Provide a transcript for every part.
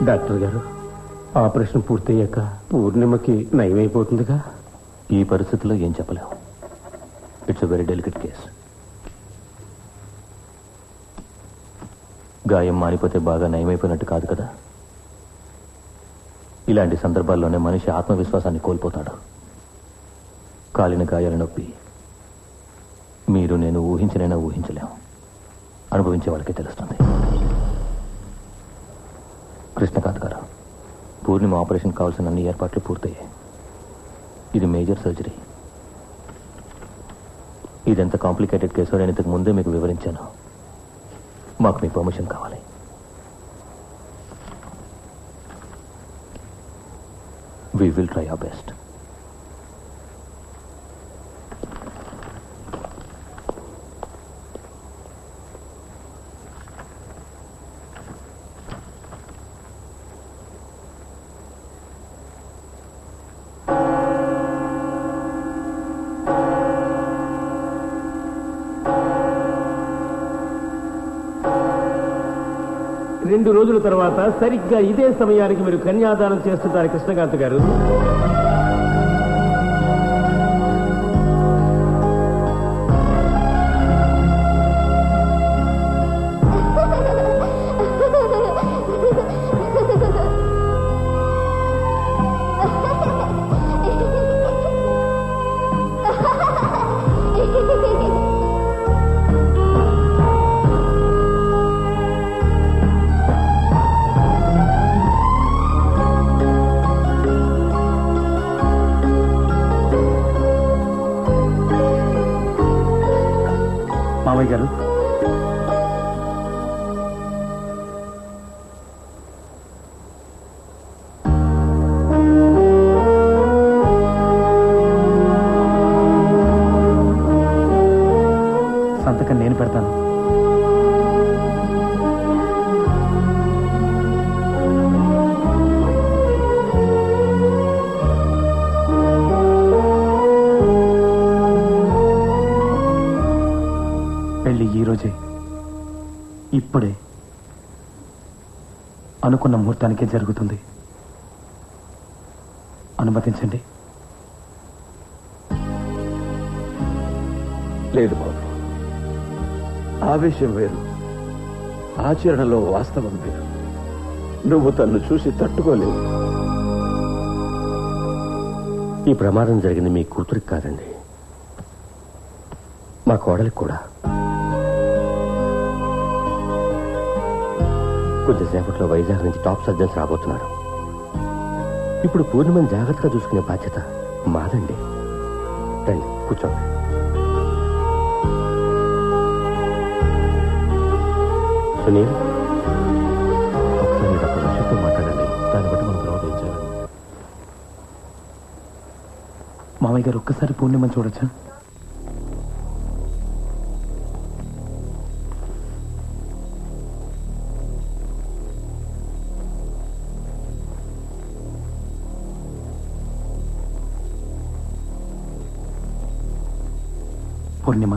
Doctor గారు, operation పూర్తయ్యాక పూర్ణిమకి నయమైపోతుందిగా? ఈ పరిస్థితిలో ఏం చెప్పలేం. It's a very delicate case. గాయం మానిపోతే బాగా నయమైపోయినట్టు కాదు కదా. ఇలాంటి సందర్భాల్లోనే మనిషి ఆత్మవిశ్వాసాన్ని కోల్పోతాడు. కాలిన గాయాల నొప్పి మీరు నేను ఊహించనైనా ఊహించలేం. అనుభవించే వాళ్ళకే తెలుస్తుంది. కృష్ణకాంత్ గారు, పూర్ణిమ ఆపరేషన్ కావాల్సిన అన్ని ఏర్పాట్లు పూర్తయ్యాయి. ఇది మేజర్ సర్జరీ. ఇదెంత కాంప్లికేటెడ్ కేసు నేను ఇంతకు ముందే మీకు వివరించాను. మాకు మీ పర్మిషన్ కావాలి. We will try our best. రెండు రోజుల తర్వాత సరిగ్గా ఇదే సమయానికి మీరు కన్యాదానం చేస్తుంటారు కృష్ణకాంత్ గారు. మామయ్య గారు, సంతకం నేను పెడతాను. పెళ్లి ఈ రోజే, ఇప్పుడే, అనుకున్న ముహూర్తానికే జరుగుతుంది. అనుమతించండి. లేదు బాబు, ఆవేశం వేరు, ఆచరణలో వాస్తవం వేరు. నువ్వు తన్ను చూసి తట్టుకోలేవు. ఈ ప్రమాదం జరిగింది మీ కూతురికి కాదండి, మా కోడలికి కూడా. కొద్దిసేపట్లో వైజాగ్ నుంచి టాప్ సర్జన్స్ రాబోతున్నారు. ఇప్పుడు పూర్ణిమని జాగ్రత్తగా చూసుకునే బాధ్యత మాదండి. రండి, కూర్చోండి. సునీల్, ఒకసారి డాక్టర్ రషీద్తో మాట్లాడండి. దాన్ని బట్టి మనం తర్వాత ఏం చేయాలి. మామయ్య గారు, ఒక్కసారి పూర్ణిమని చూడొచ్చా? పూర్ణిమ,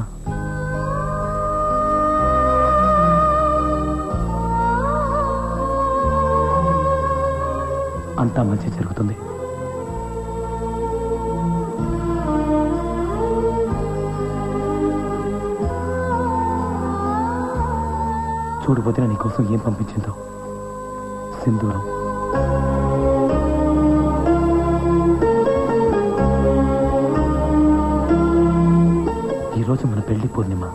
అంతా మంచి జరుగుతుంది. చూడబోతే నీకోసం ఏం పంపించిందో. సింధూరం. ఈరోజు మన పెళ్లి పూర్ణిమ.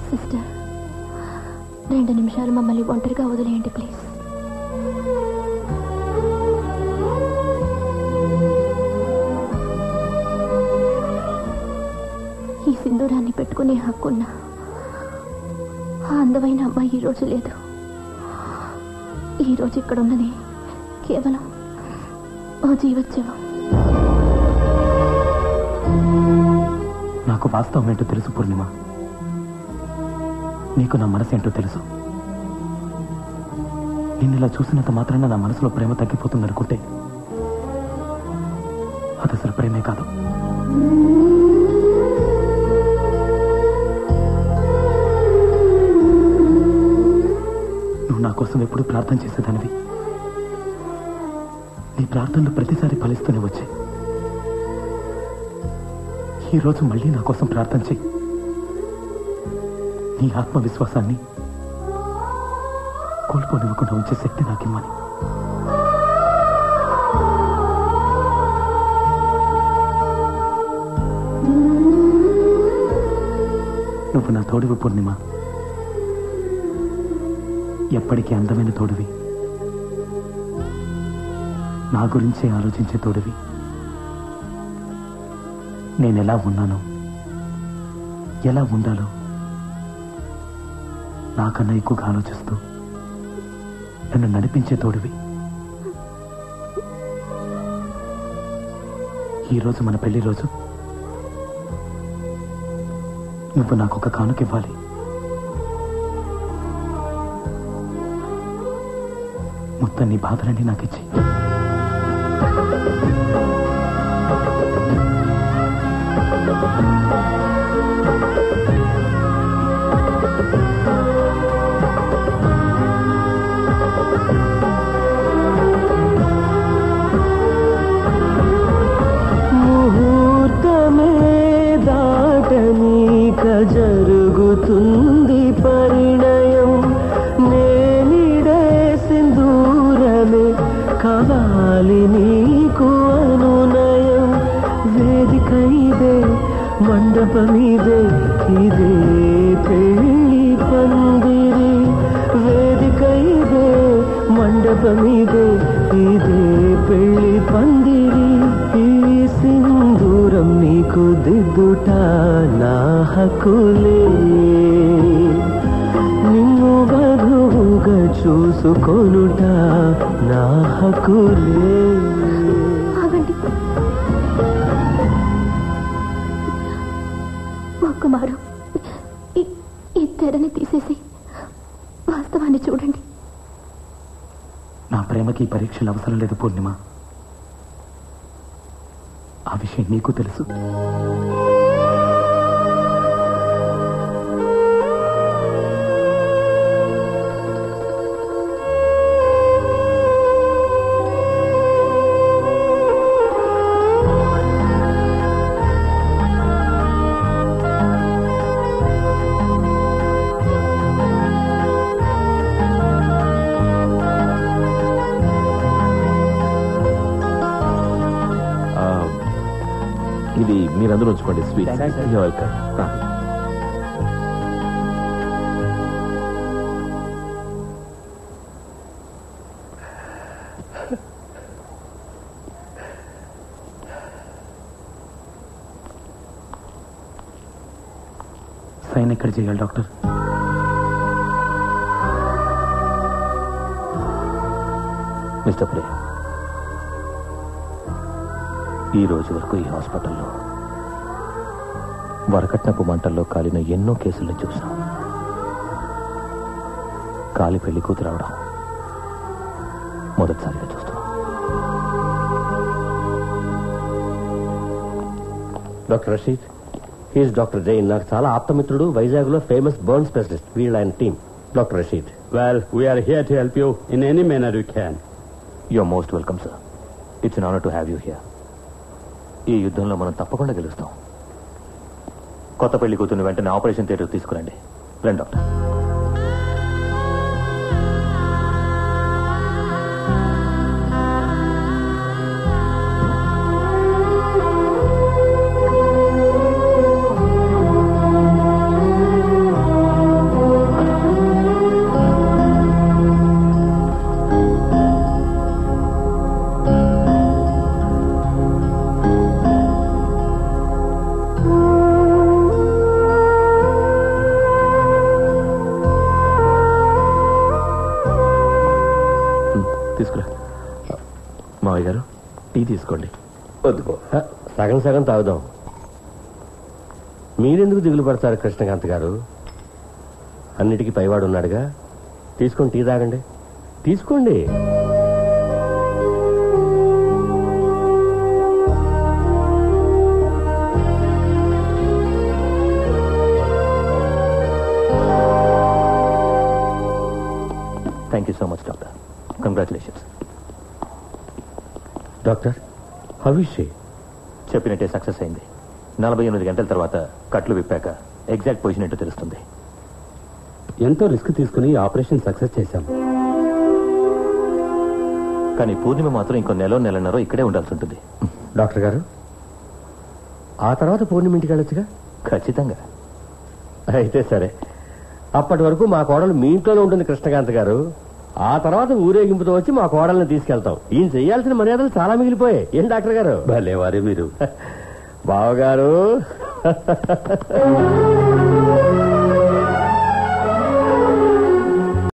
సిస్టర్, 2 నిమిషాలు మమ్మల్ని ఒంటరిగా వదిలేయండి ప్లీజ్. ఈ సింధూరాన్ని పెట్టుకునే హక్కున్న ఆ అందమైన అమ్మాయి ఈరోజు లేదు. ఈరోజు ఇక్కడ ఉన్నది కేవలం ఓ జీవోత్సవం. నాకు వాస్తవం ఏంటో తెలుసు పూర్ణిమ. నీకు నా మనసు ఏంటో తెలుసు. నిన్ను ఇలా చూసినంత మాత్రాన నా మనసులో ప్రేమ తగ్గిపోతుంది అనుకుంటే అది అసలు ప్రేమే కాదు. నువ్వు నా కోసం ఎప్పుడు ప్రార్థన చేసేదానివి. నీ ప్రార్థనలు ప్రతిసారి ఫలిస్తూనే వచ్చాయి. ఈరోజు మళ్ళీ నా కోసం ప్రార్థన చెయ్యి. నీ ఆత్మవిశ్వాసాన్ని కోల్పోనివ్వకుండా ఉంచే శక్తి నాకిమ్మని. నువ్వు నా తోడివి పూర్ణిమ, ఎప్పటికీ అందమైన తోడివి, నా గురించే ఆలోచించే తోడివి. నేనెలా ఉన్నానో ఎలా ఉండాలో నాకన్నా ఎక్కువగా ఆలోచిస్తూ నన్ను నడిపించే తోడివి. ఈరోజు మన పెళ్లి రోజు. నువ్వు నాకు ఒక కానుక ఇవ్వాలి. మొత్తం నీ బాధలన్నీ నాకు ఇచ్చి. ముహూర్తమే దాటనీక జరుగుతుంది పరిణయం. నేనిడే సింధూరమే కావాలి నీకు అనునయం. వేదిక ఇదే, మండపమిదే, ఇదే పెళ్లి పందిరి. వేదిక ఇదే, మండపమిదే, ఇదే పెళ్లి పందిరి. ఈ సింధూరం నీకు దిద్దుట నా హక్కులే. నిన్ను వధువుగా చూసుకొనుట నా హక్కులే. ఆగండి. ఒక్కమారు ఈ తెరని తీసేసి వాస్తవాన్ని చూడండి. నా ప్రేమకి ఈ పరీక్షలు అవసరం లేదు పూర్ణిమ. ఆ విషయం నీకు తెలుసు. ఇది మీరందరూ ఉంచుకోండి. స్వీట్. వెల్కమ్. సైన్ ఎక్కడ చేయాలి డాక్టర్? మిస్టర్ ప్రే, ఈ రోజు వరకు ఈ హాస్పిటల్లో వరకట్నపు మంటల్లో కాలిన ఎన్నో కేసులను చూశాం. కాలి పెళ్లి కూతురు రావడం మొదటిసారిగా చూస్తున్నాం. Doctor Rashid, he's doctor Jain. నాకు చాలా ఆప్తమిత్రుడు, వైజాగ్ లో ఫేమస్ బర్న్ స్పెషలిస్ట్. వీళ్ళ ఆయన team. Doctor Rashid. Well, we are here to help you in any manner you can. You're most welcome, sir. It's an honor to have you here. ఈ యుద్ధంలో మనం తప్పకుండా గెలుస్తాం. కొత్త పెళ్లి కూతుర్ని వెంటనే ఆపరేషన్ థియేటర్ తీసుకురండి. రండి డాక్టర్. తీసుకురా. మావయ్య గారు, టీ తీసుకోండి. వద్దుకో. సగం సగం తాగుదాం. మీరెందుకు దిగులు పడతారు కృష్ణకాంత్ గారు? అన్నిటికీ పైవాడు ఉన్నాడుగా. తీసుకొని టీ తాగండి. తీసుకోండి. Thank you so much doctor. Congratulations. Doctor, how is she? చెప్పినట్టే సక్సెస్ అయింది. 48 గంటల తర్వాత కట్లు విప్పాక ఎగ్జాక్ట్ పొజిషన్ ఏంటో తెలుస్తుంది. ఎంతో రిస్క్ తీసుకుని ఆపరేషన్ సక్సెస్ చేశాం. కానీ పూర్ణిమ మాత్రం ఇంకో నెలన్నర ఇక్కడే ఉండాల్సి ఉంటుంది. డాక్టర్ గారు, ఆ తర్వాత పూర్ణిమ ఇంటికి వెళ్ళొచ్చుగా? ఖచ్చితంగా. అయితే సరే, అప్పటి వరకు మా కోడలు మీ ఇంట్లోనే ఉంటుంది కృష్ణకాంత్ గారు. ఆ తర్వాత ఊరేగింపుతో వచ్చి మా కోడల్ని తీసుకెళ్తాం. ఈయన చేయాల్సిన మర్యాదలు చాలా మిగిలిపోయాయి. ఏం డాక్టర్ గారు? భలేవారే మీరు. బావగారు